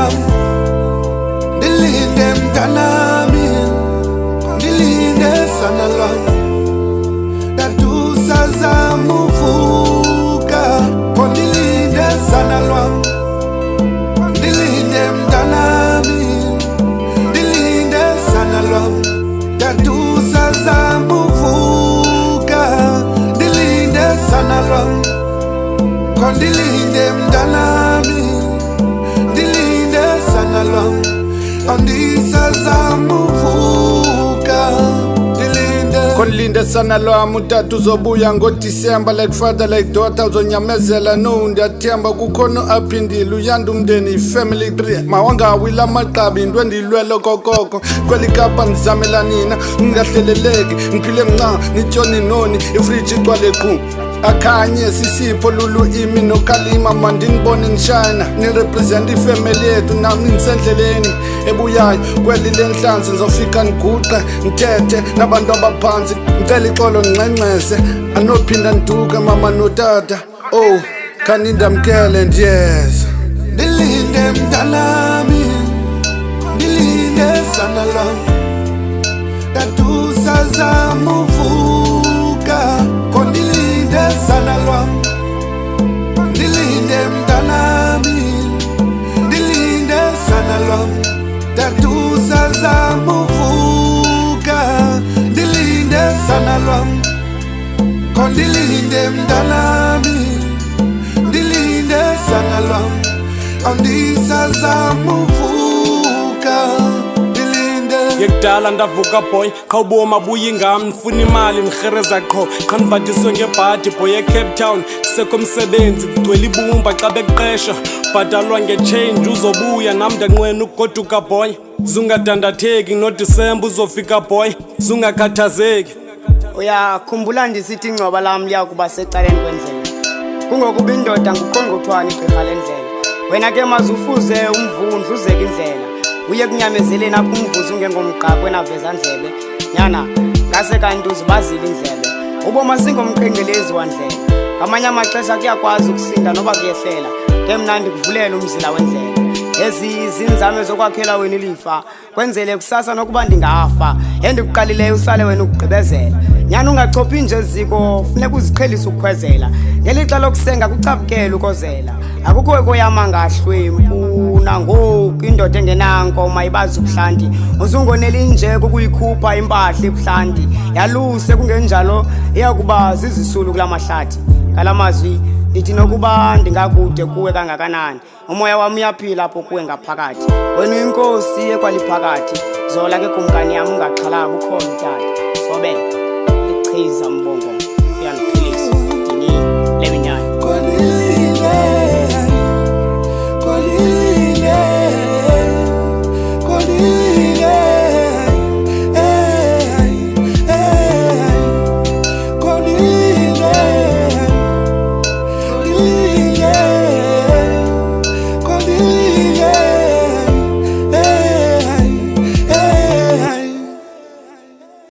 lwam, ndilinde mntanami, ndilinde sana lwam, ndatusazama uvuka, ndilinde sana lwam, ndilinde mntanami, ndilinde sana lwam, ndatusazama uvuka, ndilinde sana lwam, ndilinde mntanami, ndilinde sana lwam, andisazama uvuka, ndilinde. Ndilinde sana lwam, utata uzobuya ngoDisemba, like father like daughter uzonyamezela no, ndiyathemba kukhona aphindile uyanda umndeni ifamily tree, mawangawile amagqabi into endiyilwele kokoko, kweli kapa ndizamela nina ningahleleleki, ngiphile nca nitshoni noni, ifriji igcwale qhu akhanye sisipho lulu imi nokhalima, mandinibone nishayina nirepresent ifamily yethu, nami nisendleleni ebuyayo kweli lenhlanzi, ngizofika ngiguqe ngithethe nabantu abaphansi, ngicela ixolo ngncengcese, anophinda ndiduke mama notata, oh khanindamkele ndiyeza. Ndilinde mntanami, ndilinde sana lwam, ndatusazama uvuka, ndilinde sana lwam, ndilinde mntanami, ndilinde sana lwam, ndatusazama uvuka, ndilinde sana lwam, ndilinde mntanami, ndilinde sana lwam, andisazama uvuka, ndilinde. Yekudala ndavuka boy, khawuboma buya ingam, ndifuna imali ndirhereza qho, qha ndivatiswe ngebhadi boy eCape Town, sekho umsebenzi kugcwele ibumba xa bekuqesha, bhatalwa ngechange uzobuya nam ndanqwena ukugoduka boy, zungadandatheki noDisemba uzofika boy, zungakhathazeki. Uyakhumbula ndisithi ingcoba lam liyakuba secaleni kwendlela, kungokuba indoda nguqongqothwane igqirha lendlela, wena ke mazufuze umvundlu uzeke indlela, uye kunyamezeleni apho umvuzo ungengomgqakwe naveza ndlebe, nyana ngase kanti uzibazile indlebe, uboma singomqengelezi wandlela, ngamanye amaxesha kuyakwazi ukusinda noba kuyehlela, ke mna ndikuvulela umzila wendlela, ezi zinzame zokwakhela wena ilifa, kwenzele kusasa nokuba ndingafa, endikuqalileyo usale wena ukugqibezela, nyana ungachophi nje ziko, funeka uziqhelise ukukhwezela, ngelixa lokusenga kucapukela ukozela, akukho koyama ngahlwempu, nangoku indoda engenankoma ibazi ubuhlanti, uzungonela inje kukuyikhupha impahla ebuhlanti, yaluse kungenjalo iyakuba zizisulu kula mahlathi, ngala mazwi ndithi nokuba ndingakude kuwe kangakanani, umoya wami uyaphila apho kuwe ngaphakathi, wena uyinkosi ekwaliphakathi, zola ke kumkani yam ungaxhalabi ukhona utata, sobe lichiza mbongo.